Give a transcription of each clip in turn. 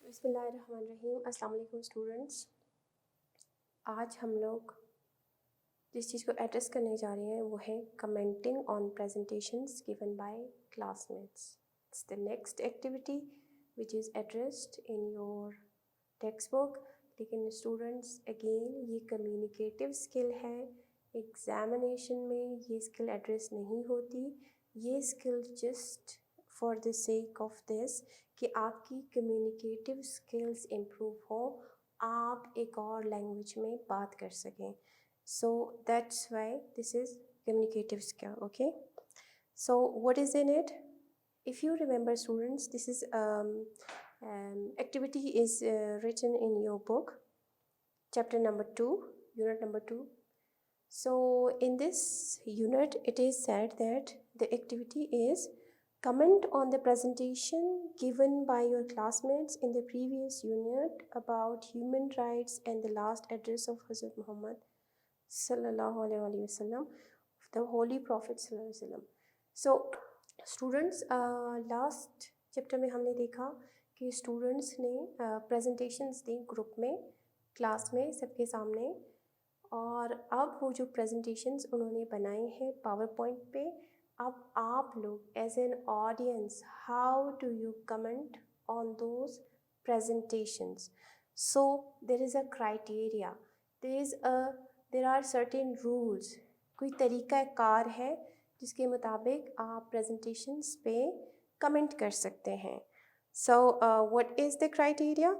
बिस्मिल्लाहिर्रहमानिर्रहीम। अस्सलाम वालेकुम स्टूडेंट्स। आज हम लोग जिस चीज़ को एड्रेस करने जा रहे हैं वो है commenting on presentations given by classmates. It's the next activity which is addressed in your text book. लेकिन स्टूडेंट्स अगेन ये कम्युनिकेटिव स्किल है, एग्जामिनेशन में ये स्किल एड्रेस नहीं होती। ये skill just for the sake of this कि आपकी कम्युनिकेटिव स्किल्स इम्प्रूव हो, आप एक और लैंग्वेज में बात कर सकें। So that's why this is communicative skill. Okay, so what is in it? If you remember students, this is activity is written in your book, chapter number 2, unit number 2. So in this unit it is said that the activity is comment on the presentation given by your classmates in the previous unit about human rights and the last address of Hazrat Muhammad sallallahu alaihi wasallam, the holy prophet sallallahu alaihi wasallam. So students, last chapter में हमने देखा कि students ने presentations दी group में, class में, सबके सामने। और अब वो जो प्रेजेंटेशंस उन्होंने बनाए हैं पावर पॉइंट पे, अब आप लोग as an audience how do you comment on those presentations? So there is a criteria, there are certain rules. कोई तरीक़ा कार है जिसके मुताबिक आप प्रेजेंटेशंस पे कमेंट कर सकते हैं। So what is the criteria?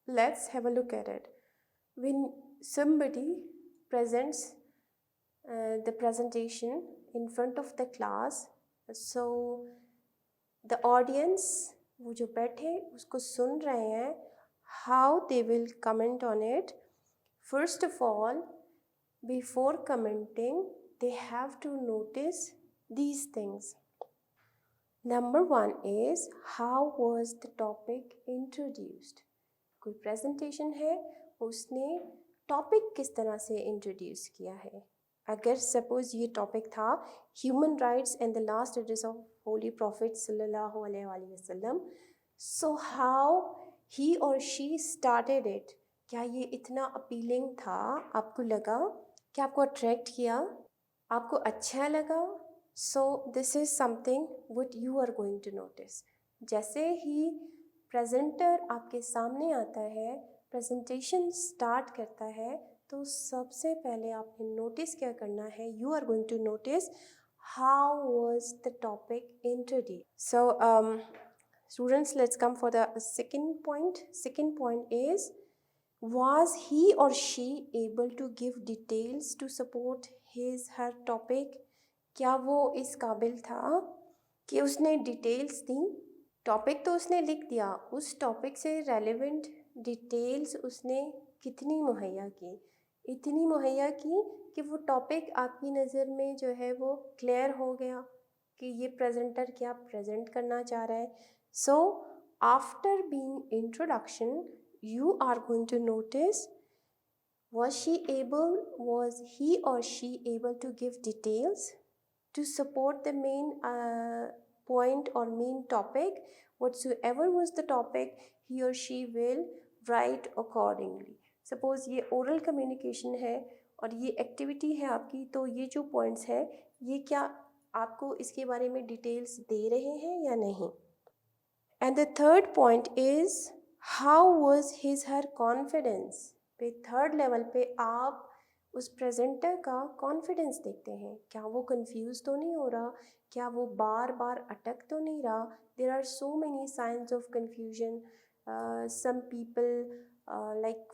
Let's have a look at it. When somebody presents the presentation in front of the class, so the audience, वो जो बैठे उसको सुन रहे हैं, how they will comment on it. First of all, before commenting, they have to notice these things. Number one is, how was the topic introduced? कोई presentation है, उसने topic किस तरह से इंट्रोड्यूस किया है। अगर सपोज़ ये टॉपिक था human rights and the last address of holy prophet सल्लल्लाहु अलैहि वसल्लम, सो हाउ ही और शी स्टार्टेड इट। क्या ये इतना अपीलिंग था, आपको लगा, क्या आपको अट्रैक्ट किया, आपको अच्छा लगा? So this is something what you are going to notice. जैसे ही प्रेजेंटर आपके सामने आता है, प्रेजेंटेशन स्टार्ट करता है, तो सबसे पहले आपने नोटिस क्या करना है? You are going to notice how was the topic introduced. So students, let's come for the second point. Second point is, was he or she able to give details to support his her topic? क्या वो इस काबिल था कि उसने details दी? Topic तो उसने लिख दिया, उस टॉपिक से रेलेवेंट डिटेल्स उसने कितनी मुहैया की? इतनी मुहैया की कि वो टॉपिक आपकी नज़र में जो है वो क्लियर हो गया कि ये प्रेजेंटर क्या प्रेजेंट करना चाह रहा है। So after being introduction, you are going to notice, was he or she able to give details to support the main point or main topic? Whatsoever was the topic, he or she will write accordingly. Suppose ये oral communication है और ये activity है आपकी, तो ये जो points है, ये क्या आपको इसके बारे में details दे रहे हैं या नहीं? And the third point is, how was his her confidence? पे थर्ड लेवल पे आप उस प्रेजेंटर का कॉन्फिडेंस देखते हैं। क्या वो कंफ्यूज तो नहीं हो रहा? क्या वो बार बार अटक तो नहीं रहा? There are so many signs of confusion. Some people like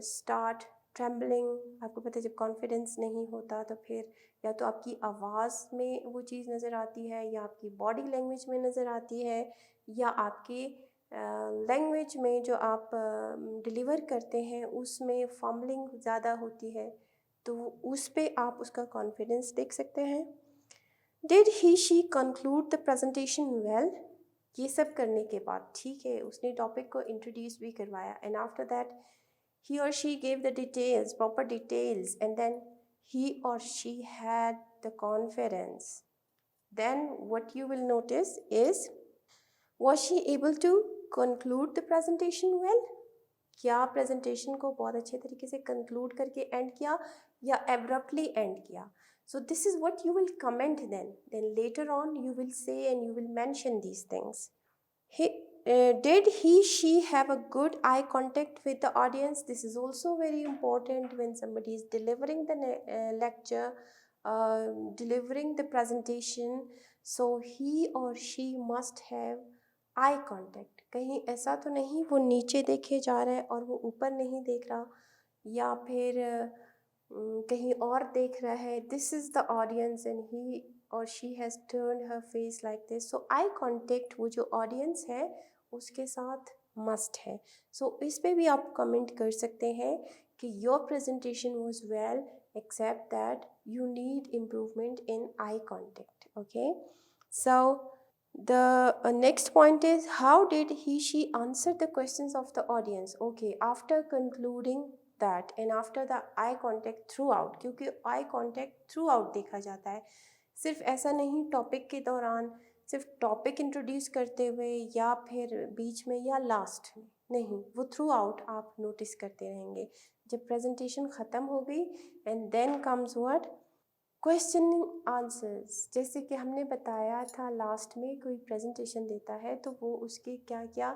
start trembling. आपको पता है जब कॉन्फिडेंस नहीं होता तो फिर या तो आपकी आवाज़ में वो चीज़ नज़र आती है, या आपकी बॉडी लैंग्वेज में नज़र आती है, या आपके लैंग्वेज में जो आप डिलीवर करते हैं उसमें फॉम्बलिंग ज़्यादा होती है, तो उस पे आप उसका कॉन्फिडेंस देख सकते हैं। Did he she conclude the presentation well? ये सब करने के बाद ठीक है, उसने टॉपिक को इंट्रोड्यूस भी करवाया, and after that he or she gave the details, proper details, and then he or she had the confidence. Then what you will notice is, was she able to conclude the presentation well? क्या presentation को बहुत अच्छे तरीके से conclude करके and किया या abruptly and किया? So this is what you will comment then. Then later on you will say and you will mention these things. Did she have a good eye contact with the audience? This is also very important when somebody is delivering the lecture, delivering the presentation. So he or she must have eye contact. कहीं ऐसा तो नहीं वो नीचे देखे जा रहा है और वो ऊपर नहीं देख रहा, या फिर कहीं और देख रहा है. This is the audience and he और she has turn her face like this. So I contact वो जो ऑडियंस है उसके साथ मस्ट है. सो इस पे भी आप कमेंट कर सकते हैं कि your presentation was well except that you need improvement in eye contact. Okay, so the next point is, how did she answer the questions of the audience? Okay, after concluding that and after the eye contact throughout, क्योंकि eye contact throughout देखा जाता है, सिर्फ ऐसा नहीं topic के दौरान, सिर्फ टॉपिक इंट्रोड्यूस करते हुए या फिर बीच में या लास्ट में नहीं, वो थ्रू आउट आप नोटिस करते रहेंगे. जब प्रेजेंटेशन ख़त्म हो गई and then comes what, questioning answers. जैसे कि हमने बताया था लास्ट में कोई प्रेजेंटेशन देता है तो वो उसके क्या क्या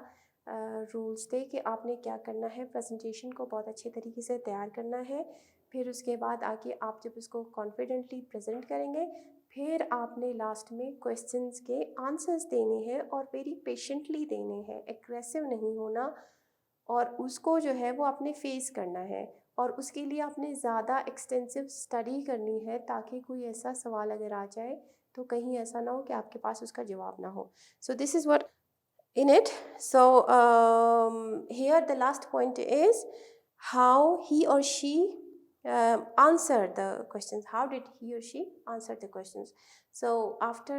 रूल्स थे कि आपने क्या करना है, प्रेजेंटेशन को बहुत अच्छे तरीके से तैयार करना है. फिर उसके बाद आके आप जब उसको कॉन्फिडेंटली प्रेजेंट करेंगे, फिर आपने लास्ट में क्वेश्चंस के आंसर्स देने हैं और वेरी पेशेंटली देने हैं, एग्रेसिव नहीं होना, और उसको जो है वो आपने फेस करना है. और उसके लिए आपने ज़्यादा एक्सटेंसिव स्टडी करनी है ताकि कोई ऐसा सवाल अगर आ जाए तो कहीं ऐसा ना हो कि आपके पास उसका जवाब ना हो. सो this is what in it. So here the last point is how he or she answered the questions. How did he or she answer the questions? So after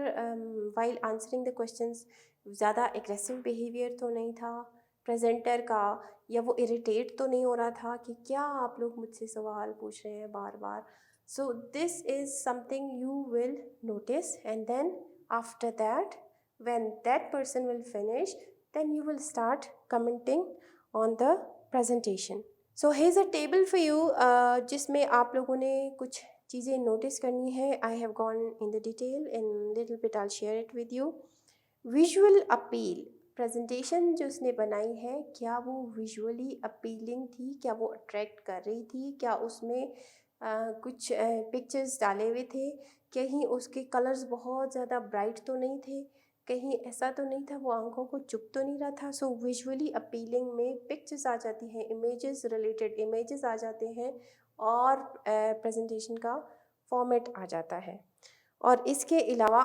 while answering the questions, ज़्यादा aggressive behavior तो नहीं था presenter का, या वो irritate तो नहीं हो रहा था कि क्या आप लोग मुझसे सवाल पूछ रहे हैं बार बार. So this is something you will notice, and then after that when that person will finish, then you will start commenting on the presentation. So here's a table for you जिसमें आप लोगों ने कुछ चीज़ें नोटिस करनी है. I have gone in the detail, in little bit I'll share it with you. Visual appeal. Presentation जो उसने बनाई है, क्या वो विजुअली अपीलिंग थी, क्या वो अट्रैक्ट कर रही थी, क्या उसमें कुछ पिक्चर्स डाले हुए थे, कहीं उसके कलर्स बहुत ज़्यादा ब्राइट तो नहीं थे, कहीं ऐसा तो नहीं था वो आंखों को चुभ तो नहीं रहा था. सो विजुअली अपीलिंग में पिक्चर्स आ जाती हैं, इमेजेस, रिलेटेड इमेजेस आ जाते हैं, और प्रेजेंटेशन का फॉर्मेट आ जाता है. और इसके अलावा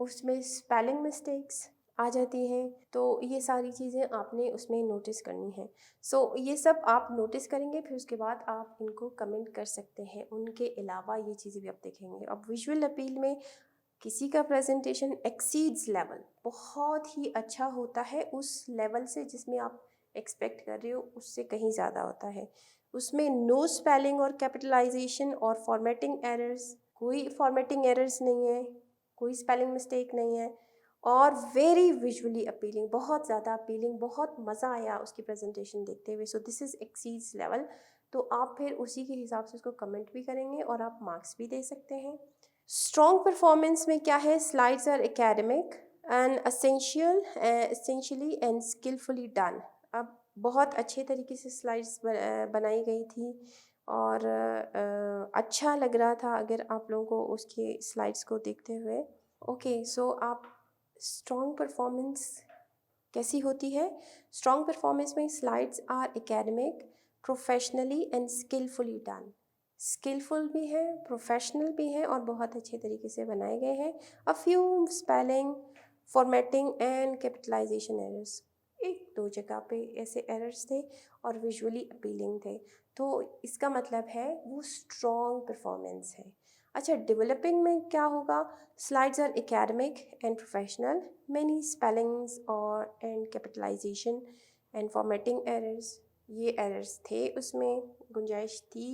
उसमें स्पेलिंग मिस्टेक्स आ जाती हैं. तो ये सारी चीज़ें आपने उसमें नोटिस करनी है. सो ये सब आप नोटिस करेंगे, फिर उसके बाद आप इनको कमेंट कर सकते हैं. उनके अलावा ये चीज़ें भी आप देखेंगे. अब विजुअल अपील में किसी का प्रेजेंटेशन एक्सीड्स लेवल, बहुत ही अच्छा होता है उस लेवल से जिसमें आप एक्सपेक्ट कर रहे हो, उससे कहीं ज़्यादा होता है. उसमें नो स्पेलिंग और कैपिटलाइजेशन और फॉर्मेटिंग एरर्स, कोई फॉर्मेटिंग एरर्स नहीं है, कोई स्पेलिंग मिस्टेक नहीं है, और वेरी विजुअली अपीलिंग, बहुत ज़्यादा अपीलिंग, बहुत मज़ा आया उसकी प्रेजेंटेशन देखते हुए. सो दिस इज़ एक्सीड्स लेवल. तो आप फिर उसी के हिसाब से उसको कमेंट भी करेंगे और आप मार्क्स भी दे सकते हैं. स्ट्रॉन्ग परफॉर्मेंस में क्या है, slides are academic and essentially and skilfully done. अब बहुत अच्छे तरीके से स्लाइड्स बनाई गई थी और अच्छा लग रहा था अगर आप लोगों को उसके स्लाइड्स को देखते हुए. ओके, सो आप स्ट्रॉन्ग परफॉर्मेंस कैसी होती है? स्ट्रॉन्ग परफॉर्मेंस में slides are academic, professionally and skilfully done. Skilful भी है, प्रोफेशनल भी है, और बहुत अच्छे तरीके से बनाए गए हैं. A few spelling, formatting and capitalisation errors, एक दो जगह पे ऐसे एरर्स थे और विजुअली अपीलिंग थे. तो इसका मतलब है वो स्ट्रॉन्ग परफॉर्मेंस है. अच्छा, डेवलपिंग में क्या होगा? Slides are academic and professional, many spellings और and capitalization and formatting errors, ये एरर्स थे, उसमें गुंजाइश थी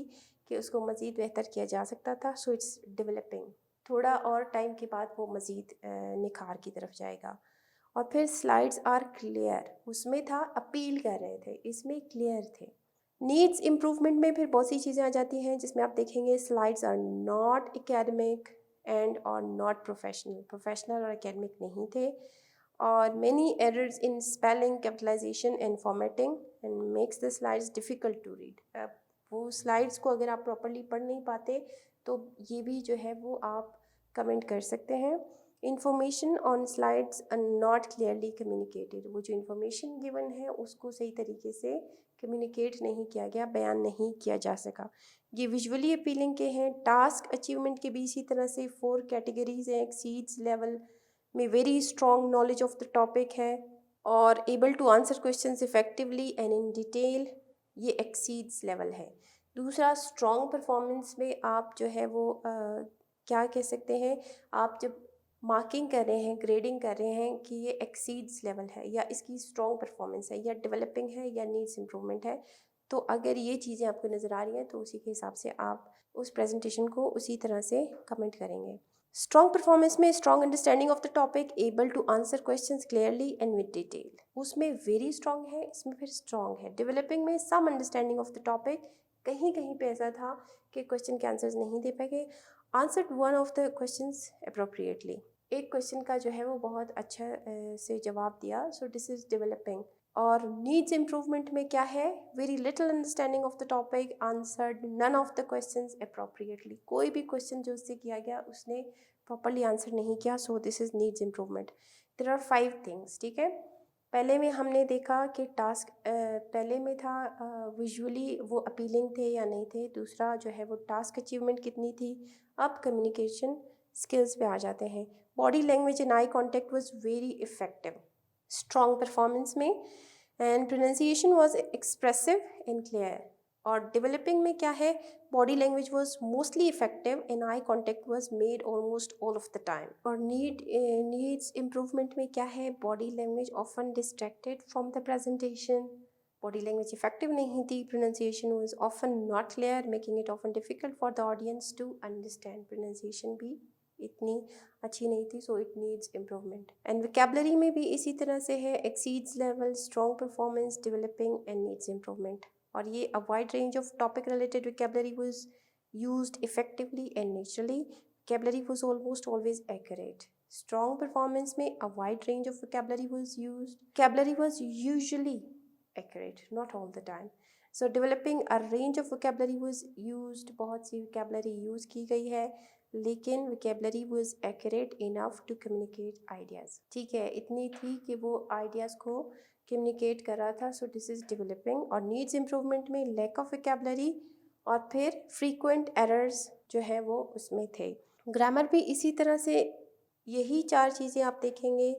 कि उसको मज़ीद बेहतर किया जा सकता था. So it's developing. थोड़ा और टाइम के बाद वो मज़ीद निखार की तरफ जाएगा. और फिर स्लाइड्स आर क्लियर, उसमें था अपील कर रहे थे, इसमें क्लियर थे। नीड्स इम्प्रूवमेंट में फिर बहुत सी चीज़ें आ जाती हैं जिसमें आप देखेंगे slides are not academic and और नॉट प्रोफेशनल, प्रोफेशनल और एकेडमिक नहीं थे। और many errors in spelling, capitalization and formatting and makes the slides difficult to read. अब वो स्लाइड्स को अगर आप प्रॉपरली पढ़ नहीं पाते तो ये भी जो है वो आप कमेंट कर सकते हैं। Information on slides are not clearly communicated, वो जो इन्फॉर्मेशन गिवन है उसको सही तरीके से कम्युनिकेट नहीं किया गया, बयान नहीं किया जा सका। ये विजुअली अपीलिंग के हैं। टास्क अचीवमेंट के भी इसी तरह से 4 कैटेगरीज हैं। एक्सीड्स लेवल में very strong knowledge of the topic है और able to answer questions effectively and in detail, ये एक्सीड्स लेवल है। दूसरा स्ट्रॉन्ग परफॉर्मेंस में आप जो है वो क्या कह सकते हैं, आप जब मार्किंग कर रहे हैं, ग्रेडिंग कर रहे हैं कि ये एक्सीड्स लेवल है या इसकी स्ट्रॉन्ग परफॉर्मेंस है या डेवलपिंग है या नीड्स इम्प्रूवमेंट है, तो अगर ये चीज़ें आपको नज़र आ रही हैं तो उसी के हिसाब से आप उस प्रेजेंटेशन को उसी तरह से कमेंट करेंगे। स्ट्रॉन्ग परफॉर्मेंस में strong understanding of the topic, able to answer questions clearly and with detail, उसमें वेरी स्ट्रॉन्ग है, इसमें फिर स्ट्रॉन्ग है। डेवलपिंग में some understanding of the topic, कहीं कहीं पे ऐसा था कि क्वेश्चन के आंसर्स नहीं दे पाए, answered one of the questions appropriately, एक क्वेश्चन का जो है वो बहुत अच्छा से जवाब दिया, सो दिस इज डेवलपिंग। और नीड्स इम्प्रूवमेंट में क्या है, very little understanding of the topic, answered none of the questions appropriately, कोई भी क्वेश्चन जो उससे किया गया उसने प्रॉपरली आंसर नहीं किया, so this is needs improvement. There are 5 things, ठीक है। पहले में हमने देखा कि टास्क पहले में था विजुअली वो अपीलिंग थे या नहीं थे। दूसरा जो है वो टास्क अचीवमेंट कितनी थी। अब कम्युनिकेशन स्किल्स पे आ जाते हैं। Body language and eye contact was very effective strong performance में, and pronunciation was expressive and clear. और डेवलपिंग में क्या है, body language was mostly effective and eye contact was made almost all of the time. और needs improvement में क्या है, body language often distracted from the presentation, body language effective नहीं थी। Pronunciation was often not clear making it often difficult for the audience to understand, pronunciation भी इतनी अच्छी नहीं थी, so it needs improvement. And vocabulary में भी इसी तरह से है, exceeds level, strong performance, developing and needs improvement. और ये a wide range of topic related vocabulary was used effectively and naturally, vocabulary was almost always accurate. Strong performance में a wide range of vocabulary was used, vocabulary was usually accurate, not all the time. So developing a range of vocabulary was used, बहुत सी vocabulary use की गई है, लेकिन vocabulary was accurate enough to communicate ideas, ठीक है, इतनी थी कि वो ideas को communicate कर रहा था, so this is developing। और needs improvement में lack of vocabulary और फिर frequent errors जो है वो उसमें थे। ग्रामर भी इसी तरह से यही 4 चीज़ें आप देखेंगे,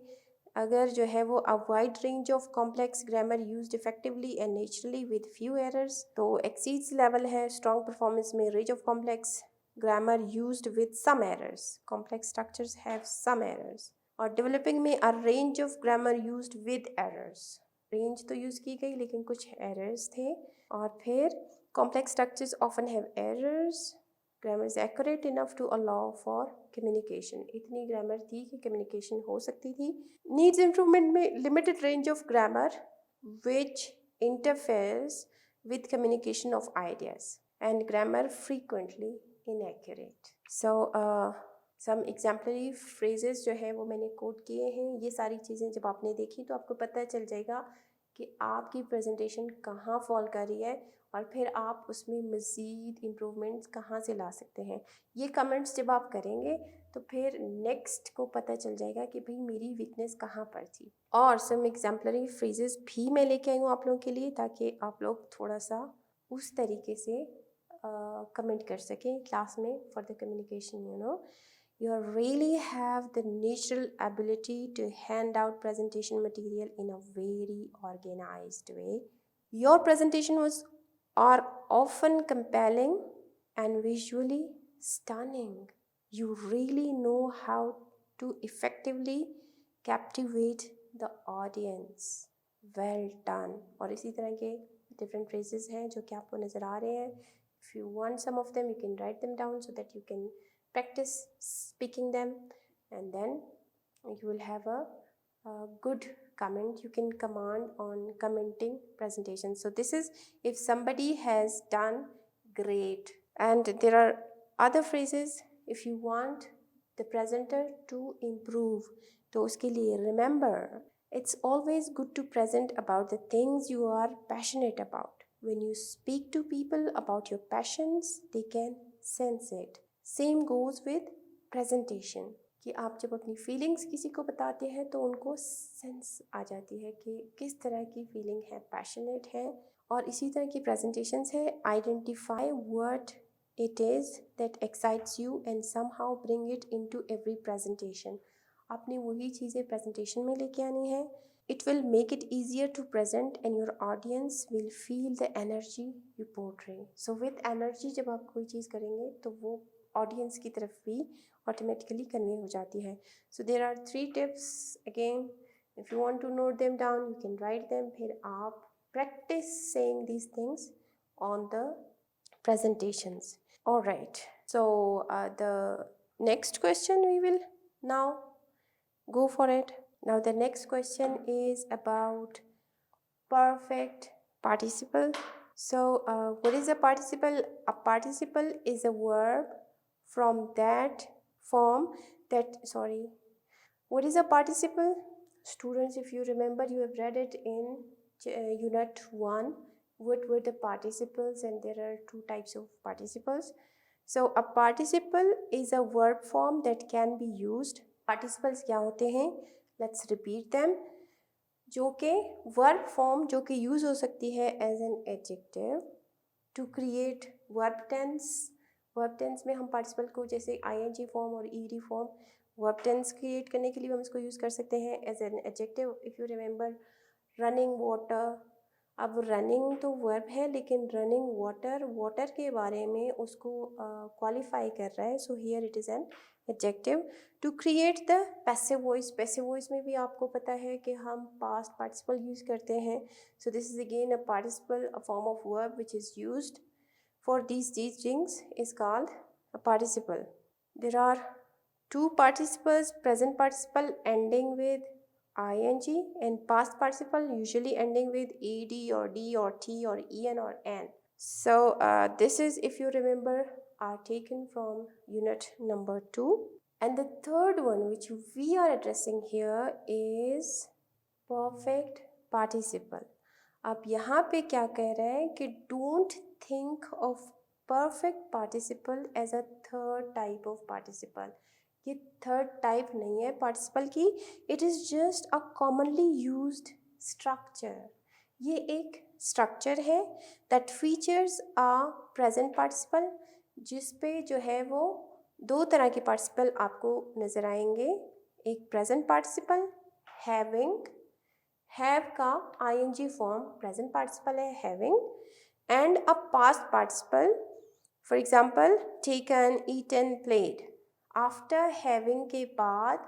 अगर जो है वो a wide range of complex grammar used effectively and naturally with few errors, तो एक्सीड्स लेवल है। स्ट्रॉन्ग परफॉर्मेंस में range of complex grammar used with some errors, complex structures have some errors. और डेवलपिंग में a range of grammar used with errors, range तो use की गई लेकिन कुछ एरर्स थे। और फिर complex structures often have errors, grammar is accurate enough to allow for communication, इतनी ग्रामर थी कि कम्युनिकेशन हो सकती थी। नीड्स इम्प्रूवमेंट में limited range of grammar which interferes with communication of ideas and grammar frequently inaccurate. So some exemplary phrases जो है वो मैंने कोट किए हैं। ये सारी चीज़ें जब आपने देखी तो आपको पता चल जाएगा कि आपकी प्रेजेंटेशन कहाँ फॉल कर रही है और फिर आप उसमें मज़ीद इम्प्रूवमेंट्स कहाँ से ला सकते हैं। ये कमेंट्स जब आप करेंगे तो फिर नेक्स्ट को पता चल जाएगा कि भाई मेरी वीकनेस कहाँ पर थी। और सम एग्जाम्पलरी फ्रेजेस भी मैं लेके आई हूँ आप लोगों के लिए, ताकि आप लोग थोड़ा सा उस तरीके से कमेंट कर सकें क्लास में for the communication. You really have the natural ability to hand out presentation material in a very organized way. Your presentation are often compelling and visually stunning. You really know how to effectively captivate the audience. Well done. और इसी तरह के different phrases हैं जो कि आपको नज़र आ रहे हैं. If you want some of them, you can write them down so that you can practice speaking them, and then you will have a good comment. You can command on commenting presentation. So this is if somebody has done great. And there are other phrases if you want the presenter to improve. तो उसके लिए remember, it's always good to present about the things you are passionate about. When you speak to people about your passions, they can sense it. Same goes with presentation. कि आप जब अपनी feelings किसी को बताते हैं तो उनको सेंस आ जाती है कि किस तरह की फीलिंग है, पैशनेट है. और इसी तरह की प्रेजेंटेशंस है identify what it is that excites you and somehow bring it into every presentation. आपने वही चीज़ें प्रेजेंटेशन में लेके आनी है. It will make it easier to present and your audience will feel the energy you portray. So with energy जब आप कोई चीज़ करेंगे तो वो ऑडियंस की तरफ भी ऑटोमेटिकली कन्वे हो जाती है. So there are 3 tips. Again if you want to note them down you can write them. फिर आप practice saying these things on the presentations. All right, so the next question we will now go for it. Now the next question is about perfect participle. So what is a participle? A participle is a verb from that form that, what is a participle? Students, if you remember, you have read it in Unit 1, what were the participles, and there are 2 types of participles. So a participle is a verb form that can be used. Participles क्या होते हैं? Let's repeat them. जो कि verb form जो कि use हो सकती है as an adjective to create verb tense. Verb tense में हम participle को जैसे ing form और ed form verb tense create करने के लिए हम इसको use कर सकते हैं as an adjective. If you remember running water. अब रनिंग तो वर्ब है लेकिन रनिंग वाटर के बारे में उसको क्वालिफाई कर रहा है. So here it is an adjective. To create the passive voice. Passive voice में भी आपको पता है कि हम पास्ट पार्टिसिपल यूज़ करते हैं. So this is again a participle, a form of verb which is used for these things is called a participle. There are 2 participles, present participle ending with ing and past participle usually ending with ed or d or t or en or n. So this is, if you remember, are taken from unit number 2. And the third one which we are addressing here is perfect participle. अब यहाँ पे क्या कह रहे हैं कि don't think of perfect participle as a third type of participle. ये third type नहीं है पार्टिसिपल की. It is just a commonly used structure. ये एक स्ट्रक्चर है that features a present participle, जिस पे जो है वो 2 तरह के पार्टिसिपल आपको नज़र आएंगे. एक प्रेजेंट पार्टिसिपल हैविंग. हैव का ing फॉर्म प्रेजेंट पार्टिसिपल है having. And a past participle, for example taken, eaten, played. After having के बाद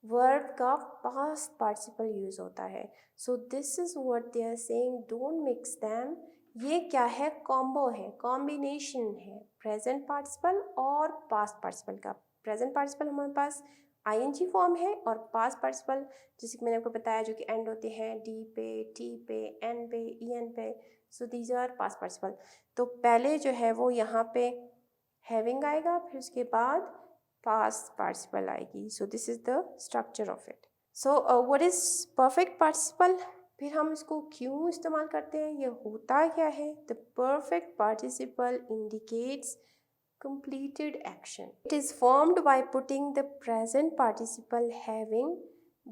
वर्ब का पास्ट पार्टिसिपल यूज़ होता है. So this is what they are saying, don't mix them. ये क्या है? कॉम्बो है, कॉम्बिनेशन है प्रेजेंट पार्टिसिपल और पास्ट पार्टिसिपल का. प्रेजेंट पार्टिसिपल हमारे पास ing फॉर्म है और पास्ट पार्टिसिपल जैसे कि मैंने आपको बताया जो कि एंड होते हैं डी पे, टी पे, एन पे, en पे. So these are past participle. तो पहले जो है वो यहाँ पे हैविंग आएगा, फिर उसके बाद past participle आएगी. So this is the structure of it. So what is perfect participle? फिर हम इसको क्यों इस्तेमाल करते हैं, ये होता क्या है? The perfect participle indicates completed action. It is formed by putting the present participle having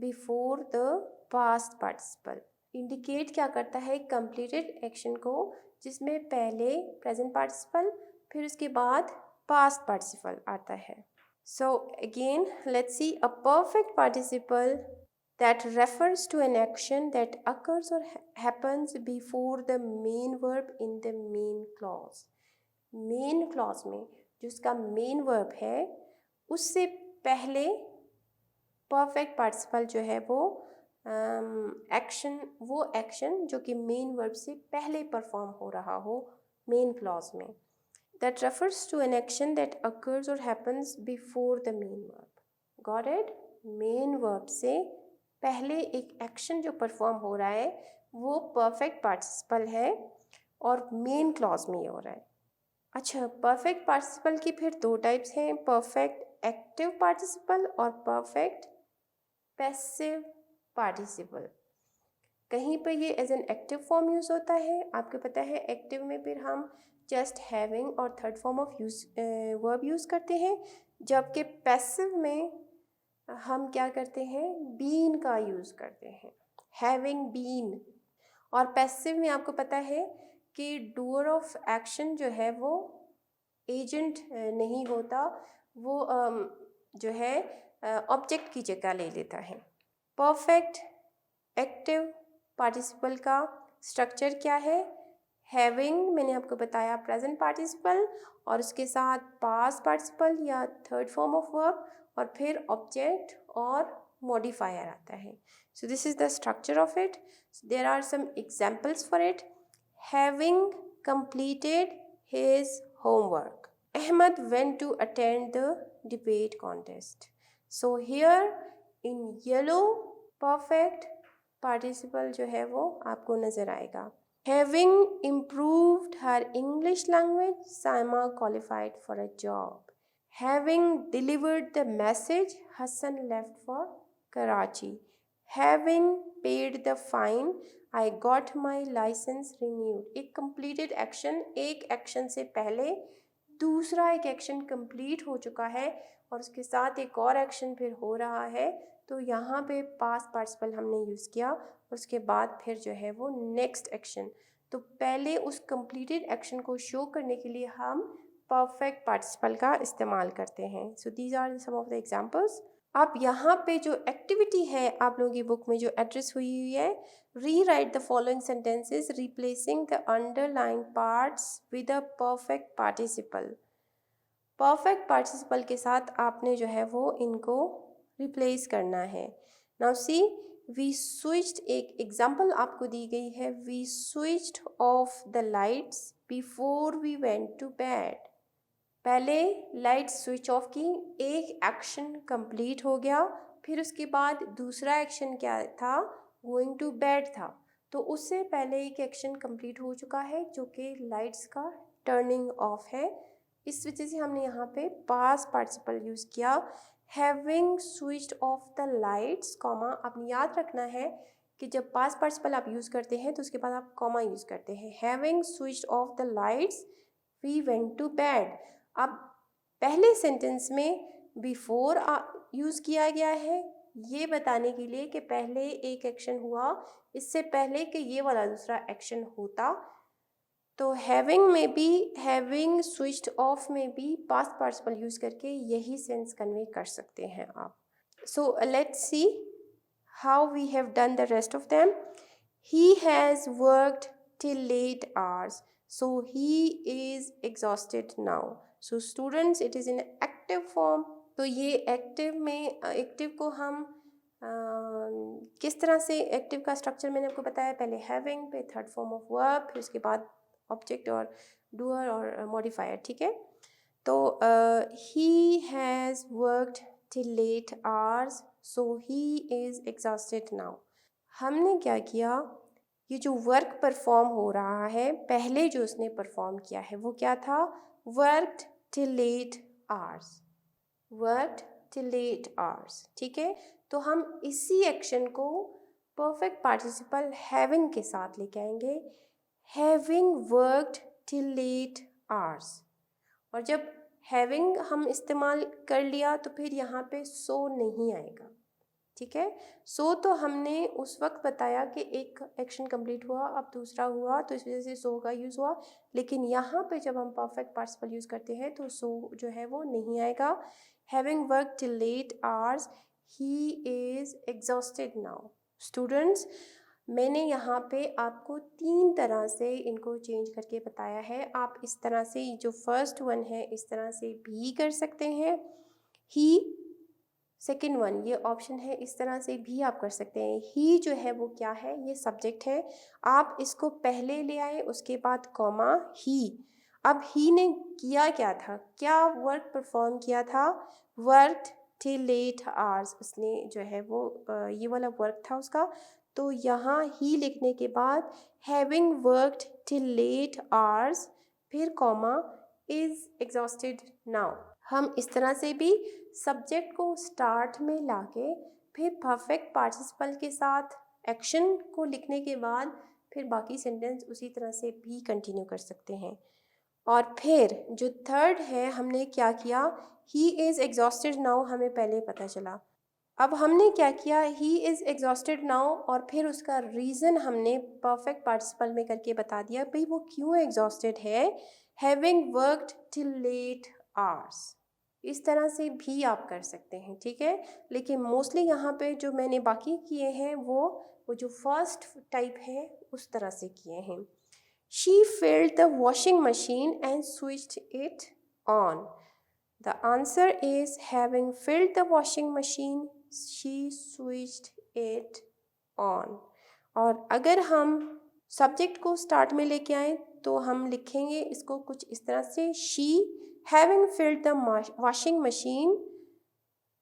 before the past participle. Indicate क्या करता है? completed action को, जिसमें पहले present participle फिर उसके बाद past participle आता है. So again, let's see a perfect participle that refers to an action that occurs or happens before the main verb in the main clause. Main clause में जो उसका main verb है उससे पहले perfect participle जो है वो action जो कि main verb से पहले perform हो रहा हो main clause में. That refers to an action that occurs or happens before the main verb. Got it? Main verb से पहले एक एक्शन जो परफॉर्म हो रहा है वो परफेक्ट पार्टिसिपल है और मेन क्लॉज में हो रहा है। अच्छा, परफेक्ट पार्टिसिपल की फिर दो टाइप्स हैं, परफेक्ट एक्टिव पार्टिसिपल और परफेक्ट पैसिव पार्टिसिपल। कहीं पर ये as an active form use होता है, आपको पता है एक्टिव में फिर हम जस्ट हैविंग और third form of use verb use करते हैं, जबकि पैसिव में हम क्या करते हैं, बीन का यूज़ करते हैं, हैविंग बीन। और पैसिव में आपको पता है कि डूअर ऑफ एक्शन जो है वो एजेंट नहीं होता, वो जो है ऑब्जेक्ट की जगह ले लेता है। परफेक्ट एक्टिव पार्टिसिपल का स्ट्रक्चर क्या है, हैविंग मैंने आपको बताया प्रेजेंट पार्टिसिपल और उसके साथ पास्ट पार्टिसिपल या थर्ड फॉर्म ऑफ वर्ब और फिर ऑब्जेक्ट और मॉडिफायर आता है। So this is the structure of it. There are some examples for it. Having completed his homework, Ahmed went to attend the debate contest. So here in yellow perfect participle जो है वो आपको नज़र आएगा। Having improved her English language, Saima qualified for a job. Having delivered the message, Hassan left for Karachi. Having paid the fine, I got my license renewed. एक completed action, एक action से पहले दूसरा एक action complete हो चुका है और उसके साथ एक और action फिर हो रहा है, तो यहाँ पे past participle हमने यूज़ किया और उसके बाद फिर जो है वो next action। तो पहले उस completed action को show करने के लिए हम perfect participle का इस्तेमाल करते हैं। So these are some of the examples. अब यहाँ पे जो एक्टिविटी है आप लोगों की बुक में जो एड्रेस हुई है, री right the following sentences replacing the underline parts with a perfect participle. Perfect participle के साथ आपने जो है वो इनको रिप्लेस करना है। नाउ सी, वी स्विच्ड, एक एग्जाम्पल आपको दी गई है, we switched off the lights before we went to bed. पहले लाइट स्विच ऑफ की, एक एक्शन कंप्लीट हो गया, फिर उसके बाद दूसरा एक्शन क्या था, गोइंग टू बेड था, तो उससे पहले एक एक्शन कंप्लीट हो चुका है जो कि लाइट्स का टर्निंग ऑफ है। इस वजह से हमने यहाँ पे पास्ट पार्टिसिपल यूज़ किया। Having switched off the lights, comma, आपने याद रखना है कि जब पास्ट पार्टिसिपल आप यूज़ करते हैं तो उसके बाद आप कॉमा यूज़ करते हैं। Having switched off the lights we went to bed. अब पहले सेंटेंस में बिफोर यूज़ किया गया है ये बताने के लिए कि पहले एक एक्शन हुआ, इससे पहले कि ये वाला दूसरा एक्शन होता। तो हैविंग में भी, हैविंग स्विच्ड ऑफ में भी पास्ट पार्टिसिपल यूज़ करके यही सेंस कन्वे कर सकते हैं आप। So let's see how we have done the rest of them. He has worked till late hours, so he is exhausted now. So students, it is in active form. तो ये active में, active को हम किस तरह से, active का structure मैंने आपको बताया, पहले हैविंग पे थर्ड फॉर्म ऑफ वर्ब, फिर उसके बाद ऑब्जेक्ट और डूअर और मॉडिफायर, ठीक है। तो he has worked till late hours, so he is exhausted now. हमने क्या किया, ये जो वर्क परफॉर्म हो रहा है, पहले जो उसने परफॉर्म किया है वो क्या था, worked till late hours, worked till late hours, ठीक है। तो हम इसी एक्शन को परफेक्ट पार्टिसिपल हैविंग के साथ लेके आएंगे, having worked till late hours. और जब हैविंग हम इस्तेमाल कर लिया तो फिर यहाँ पे सो नहीं आएगा, ठीक है। सो तो हमने उस वक्त बताया कि एक एक्शन कंप्लीट हुआ, अब दूसरा हुआ, तो इस वजह से सो का यूज़ हुआ। लेकिन यहाँ पे जब हम परफेक्ट पार्टिसिपल यूज़ करते हैं तो सो जो है वो नहीं आएगा। Having work till late hours, he is exhausted now. Students, मैंने यहाँ पे आपको 3 तरह से इनको चेंज करके बताया है। आप इस तरह से, जो फर्स्ट वन है इस तरह से भी कर सकते हैं, ही। सेकेंड वन, ये ऑप्शन है, इस तरह से भी आप कर सकते हैं। ही जो है वो क्या है, ये सब्जेक्ट है, आप इसको पहले ले आए, उसके बाद कॉमा ही। अब ही ने किया क्या था, क्या वर्क परफॉर्म किया था, वर्कड till late hours, उसने जो है वो ये वाला वर्क था उसका, तो यहाँ ही लिखने के बाद having worked till late hours फिर कॉमा is exhausted now। हम इस तरह से भी सब्जेक्ट को स्टार्ट में लाके फिर परफेक्ट पार्टिसिपल के साथ एक्शन को लिखने के बाद फिर बाकी सेंटेंस उसी तरह से भी कंटिन्यू कर सकते हैं। और फिर जो थर्ड है, हमने क्या किया, ही इज़ एग्जॉस्टेड नाउ, हमें पहले पता चला। अब हमने क्या किया, ही इज़ एग्जॉस्टेड नाउ, और फिर उसका रीज़न हमने परफेक्ट पार्टिसिपल में करके बता दिया भाई वो क्यों एग्जॉस्टेड है, having worked till late hours. इस तरह से भी आप कर सकते हैं, ठीक है। लेकिन मोस्टली यहाँ पे जो मैंने बाकी किए हैं वो जो फर्स्ट टाइप है उस तरह से किए हैं। She filled the washing machine and switched it on. The answer is having filled the washing machine, she switched it on. और अगर हम सब्जेक्ट को स्टार्ट में लेके आए तो हम लिखेंगे इसको कुछ इस तरह से, she having filled the washing machine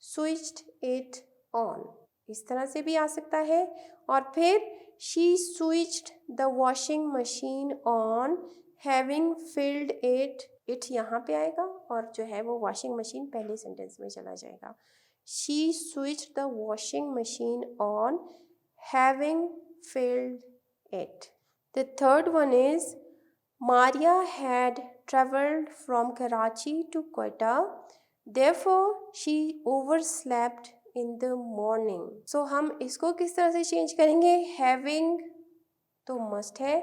switched it on, इस तरह से भी आ सकता है। और फिर she switched the washing machine on having filled it यहाँ पे आएगा और जो है वो washing machine पहले सेंटेंस में चला जाएगा। she switched the washing machine on having filled it. The third one is Maria had traveled from Karachi to Quetta, therefore she overslept in the morning. So हम इसको किस तरह से चेंज करेंगे, having तो मस्ट है,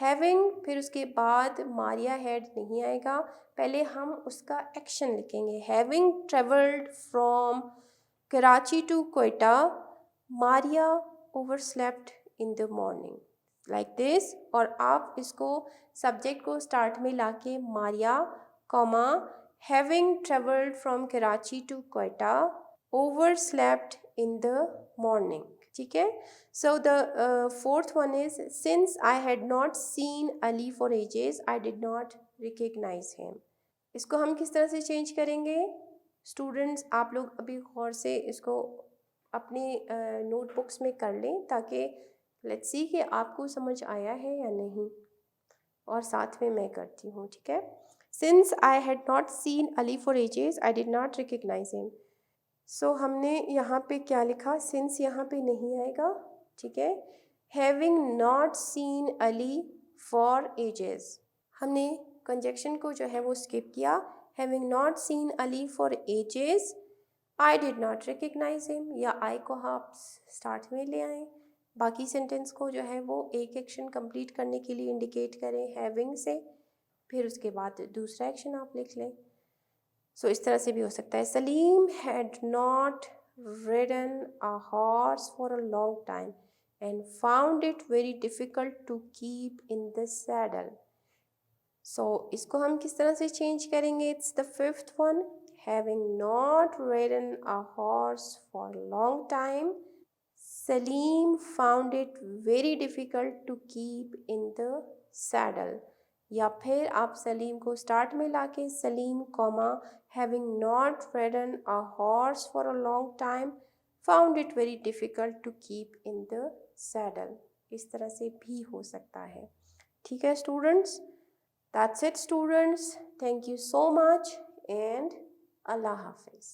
having फिर उसके बाद मारिया हैड नहीं आएगा, पहले हम उसका एक्शन लिखेंगे। having traveled from Karachi to Quetta, Maria overslept in the morning, like this। और आप इसको सब्जेक्ट को स्टार्ट में लाके Maria comma having traveled from Karachi to Quetta overslept in the morning, ठीक है। So the fourth one is since I had not seen Ali for ages, I did not recognize him। इसको हम किस तरह से चेंज करेंगे स्टूडेंट्स, आप लोग अभी गौर से इसको अपनी नोटबुक्स में कर लें ताकि लेट्स सी कि आपको समझ आया है या नहीं, और साथ में मैं करती हूँ, ठीक है। Since I had not seen Ali for ages, I did not recognize him। सो हमने यहाँ पे क्या लिखा, सिंस यहाँ पे नहीं आएगा, ठीक है। Having not seen Ali for ages, हमने कंजक्शन को जो है वो स्किप किया। Having not seen Ali for ages, I did not recognise him, या आई को आप स्टार्ट में ले आएँ, बाकी सेंटेंस को जो है वो एक एक्शन कंप्लीट करने के लिए इंडिकेट करें हैविंग से, फिर उसके बाद दूसरा एक्शन आप लिख लें। सो इस तरह से भी हो सकता है। Salim had not ridden a horse for a long time and found it very difficult to keep in the saddle. So इसको हम किस तरह से चेंज करेंगे, it's the fifth one, having not ridden a horse for long time, Salim found it very difficult to keep in the saddle. या फिर आप सलीम को स्टार्ट में लाके Salim comma having not ridden a horse for a long time found it very difficult to keep in the saddle, इस तरह से भी हो सकता है, ठीक है students. That's it students, thank you so much and अल्लाह हाफिज़।